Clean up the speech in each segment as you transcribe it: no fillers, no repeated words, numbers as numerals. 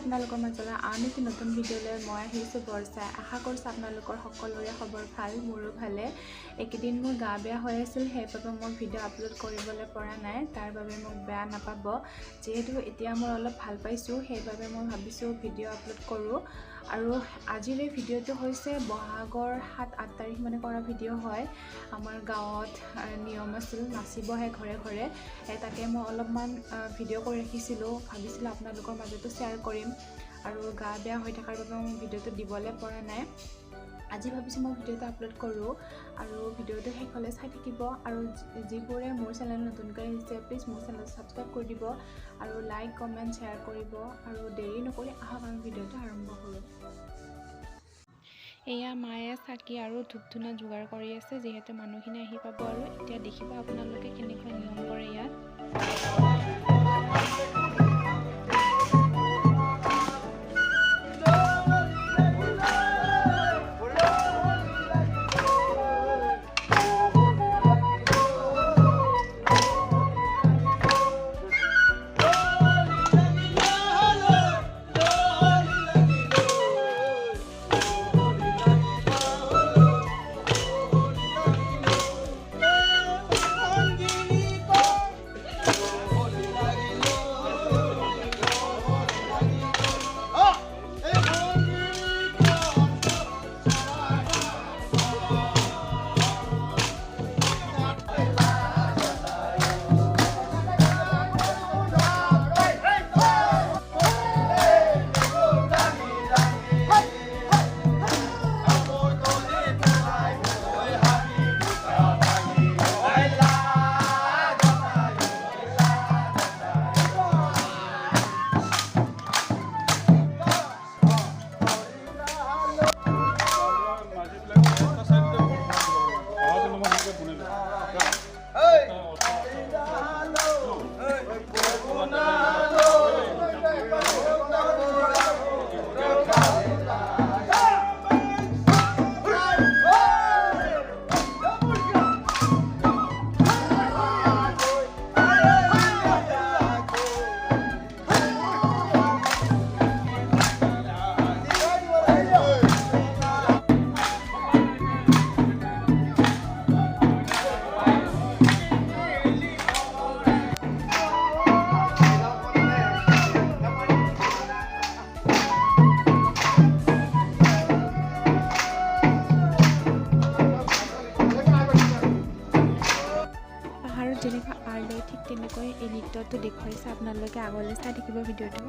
আপোনালোকৰ মাজলৈ আন এটি নতুন ভিডিঅ'লৈ মই আহিছোঁ বৰ্ষাই। আশা কৰিছোঁ আপোনালোকৰ সকলোৰে খবৰ ভাল, মোৰো ভালে। এইকেইদিন মোৰ গা বেয়া হৈ আছিল, সেইবাবে মই ভিডিঅ' আপলোড কৰিবলৈ পৰা নাই। তাৰ বাবে মোক বেয়া নাপাব। যিহেতু এতিয়া মই অলপ ভাল পাইছোঁ, সেইবাবে মই ভাবিছোঁ ভিডিঅ' আপলোড কৰোঁ। আৰু আজিৰ এই ভিডিঅ'টো হৈছে বহাগৰ 7-8 তাৰিখ মানে কৰা ভিডিঅ' হয়। আমাৰ গাঁৱত নিয়ম আছিল, নাচিবহে ঘৰে ঘৰে। তাকে মই অলপমান ভিডিঅ' কৰি ৰাখিছিলোঁ, ভাবিছিলোঁ আপোনালোকৰ মাজতো শ্বেয়াৰ কৰিম। আৰু গা বেয়া হৈ থকাৰ বাবে মই ভিডিঅ'টো দিবলৈ পৰা নাই। আজি ভাবিছোঁ মই ভিডিঅ'টো আপলোড কৰোঁ আৰু ভিডিঅ'টো শেষলৈ চাই থাকিব। আৰু যিবোৰে মোৰ চেনেল নতুনকৈ আহিছে, প্লিজ মোৰ চেনেলটো ছাবস্ক্ৰাইব কৰি দিব আৰু লাইক, কমেণ্ট, শ্বেয়াৰ কৰিব। আৰু দেৰি নকৰি আহক আমি ভিডিঅ'টো আৰম্ভ কৰোঁ। এয়া মায়ে চাকি আৰু ধূপ ধূনা যোগাৰ কৰি আছে, যিহেতু মানুহখিনি আহি পাব। আৰু এতিয়া দেখিব আপোনালোকে কেনেকুৱা নিয়ম কৰে ইয়াত। যেনেকৈ আৰ লয়, ঠিক তেনেকৈ এই নৃত্যটো দেখুৱাইছে। আপোনালোকে আগলৈ চাই থাকিব ভিডিঅ'টো।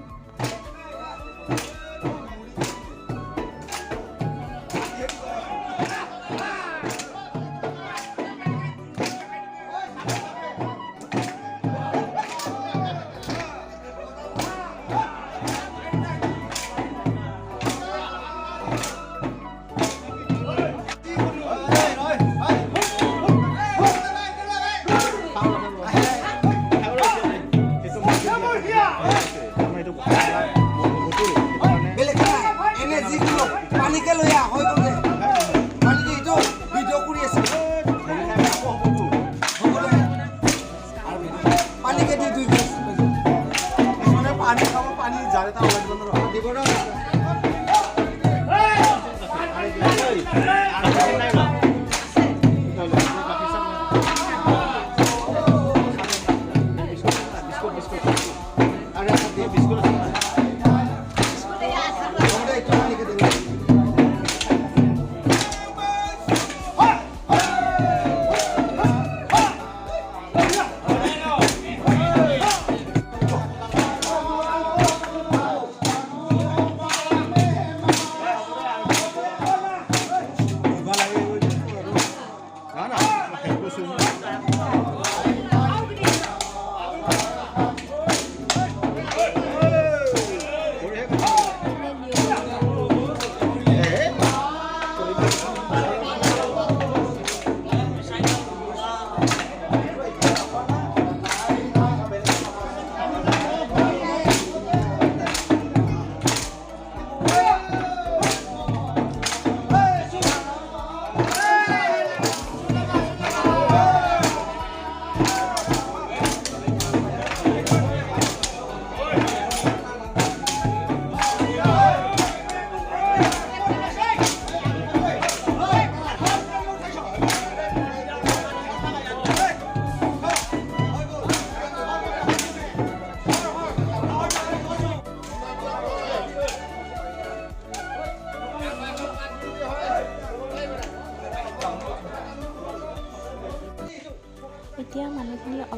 Itu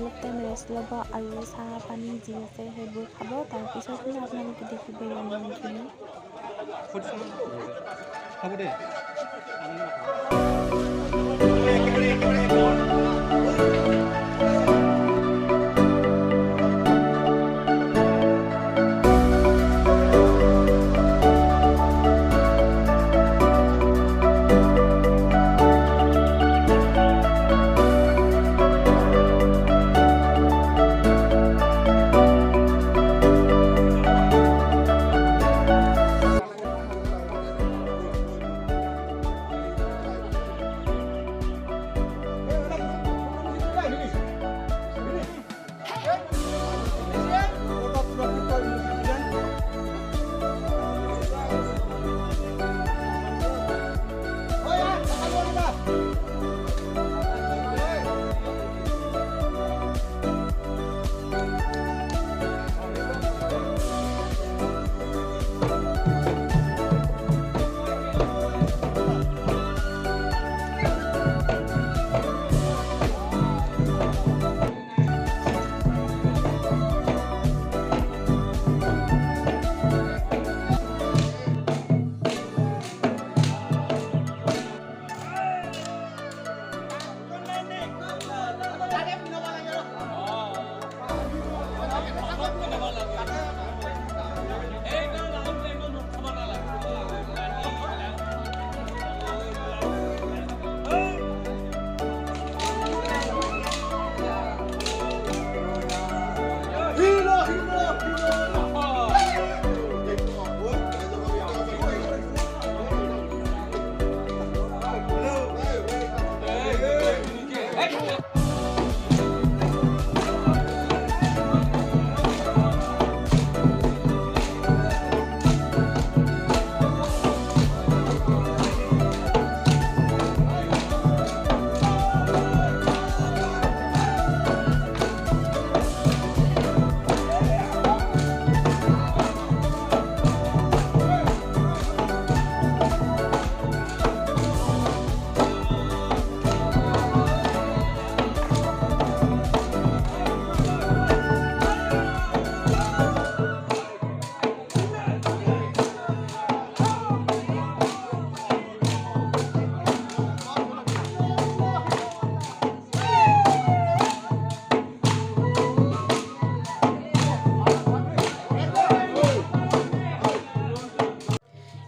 অলপ টাইম ৰেষ্ট ল'ব আৰু চাহ পানী যি আছে সেইবোৰ খাব। তাৰপিছত আপোনালোকে দেখিব ইয়াৰ নিয়মখিনি। হ'ব দে।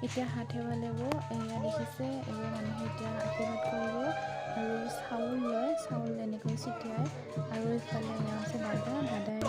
এতিয়া হাত সেৱা ল'ব। এয়া দেখিছে এইবোৰ মানুহে এতিয়া আশীৰ্বাদ কৰিব আৰু চাউল লয়, চাউল এনেকৈ ছিটিয়াই। আৰু ইফালে এয়া আছে দাদাই